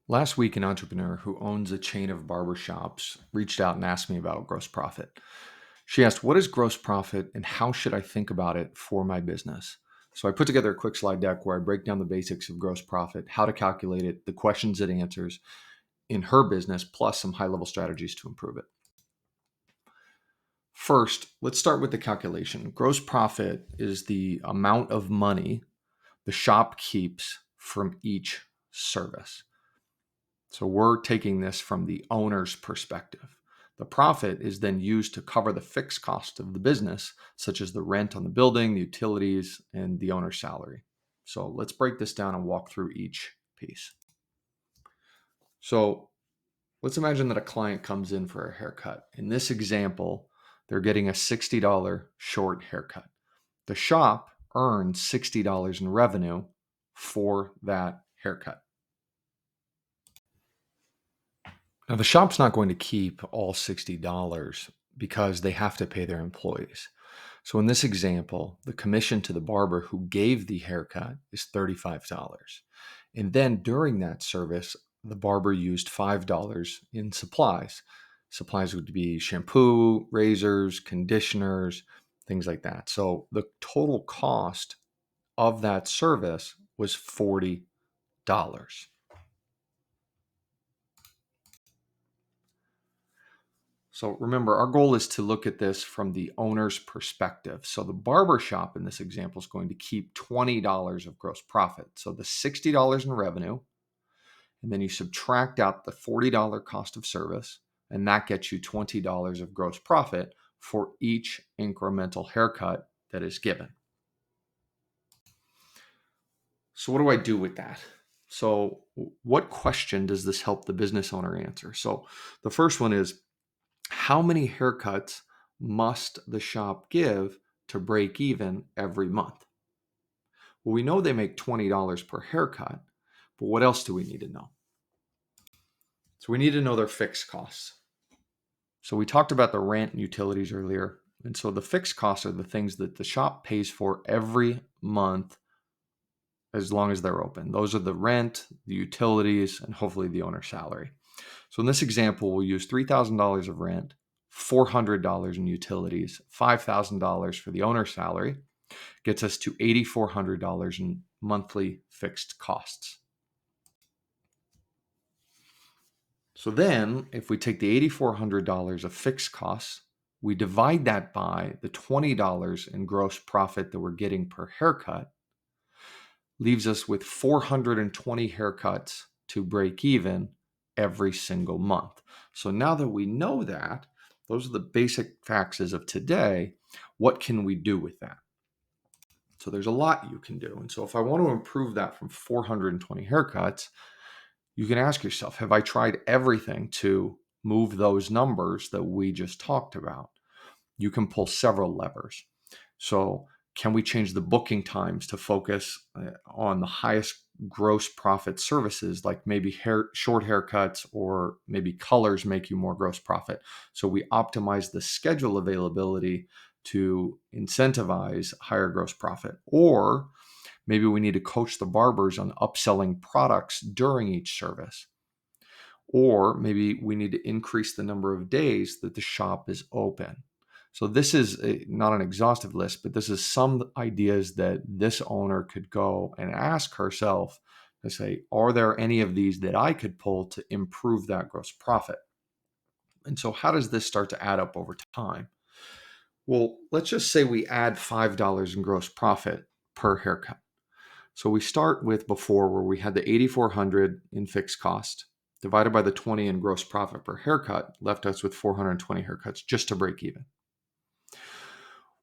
Last week, an entrepreneur who owns a chain of barber shops reached out and asked me about gross profit. She asked, "What is gross profit and how should I think about it for my business?" So I put together a quick slide deck where I break down the basics of gross profit, how to calculate it, the questions it answers in her business, plus some high level strategies to improve it. First, let's start with the calculation. Gross profit is the amount of money the shop keeps from each service. So we're taking this from the owner's perspective. The profit is then used to cover the fixed cost of the business, such as the rent on the building, the utilities, and the owner's salary. So let's break this down and walk through each piece. So let's imagine that a client comes in for a haircut. In this example, they're getting a $60 short haircut. The shop earns $60 in revenue for that haircut. Now, the shop's not going to keep all $60 because they have to pay their employees. So, in this example, the commission to the barber who gave the haircut is $35. And then during that service, the barber used $5 in supplies. Supplies would be shampoo, razors, conditioners, things like that. So, the total cost of that service was $40. So remember, our goal is to look at this from the owner's perspective. So the barber shop in this example is going to keep $20 of gross profit. So the $60 in revenue, and then you subtract out the $40 cost of service, and that gets you $20 of gross profit for each incremental haircut that is given. So what do I do with that? So what question does this help the business owner answer? So the first one is, how many haircuts must the shop give to break even every month? Well, we know they make $20 per haircut, but what else do we need to know? So we need to know their fixed costs. So we talked about the rent and utilities earlier. And so the fixed costs are the things that the shop pays for every month as long as they're open. Those are the rent, the utilities, and hopefully the owner's salary. So in this example, we'll use $3,000 of rent, $400 in utilities, $5,000 for the owner's salary, gets us to $8,400 in monthly fixed costs. So then, if we take the $8,400 of fixed costs, we divide that by the $20 in gross profit that we're getting per haircut, leaves us with 420 haircuts to break even every single month. So now that we know that, those are the basic facts as of today. What can we do with that? So there's a lot you can do. And so if I want to improve that from 420 haircuts, you can ask yourself, have I tried everything to move those numbers that we just talked about? You can pull several levers. So can we change the booking times to focus on the highest gross profit services, like maybe short haircuts, or maybe colors make you more gross profit? So we optimize the schedule availability to incentivize higher gross profit. Or maybe we need to coach the barbers on upselling products during each service. Or maybe we need to increase the number of days that the shop is open. So this is not an exhaustive list, but this is some ideas that this owner could go and ask herself to say, are there any of these that I could pull to improve that gross profit? And so how does this start to add up over time? Well, let's just say we add $5 in gross profit per haircut. So we start with before, where we had the 8,400 in fixed cost divided by the 20 in gross profit per haircut, left us with 420 haircuts just to break even.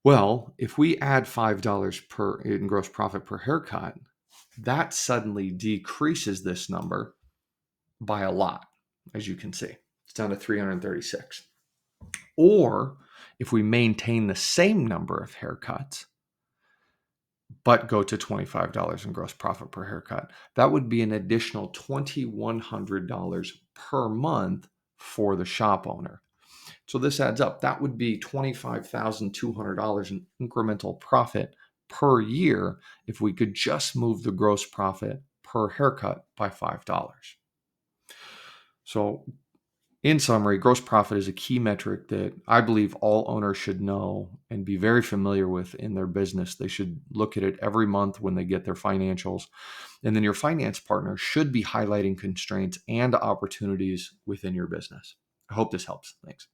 Well, if we add $5 per in gross profit per haircut, that suddenly decreases this number by a lot, as you can see. It's down to 336. Or if we maintain the same number of haircuts, but go to $25 in gross profit per haircut, that would be an additional $2,100 per month for the shop owner. So this adds up. That would be $25,200 in incremental profit per year if we could just move the gross profit per haircut by $5. So, in summary, gross profit is a key metric that I believe all owners should know and be very familiar with in their business. They should look at it every month when they get their financials. And then your finance partner should be highlighting constraints and opportunities within your business. I hope this helps. Thanks.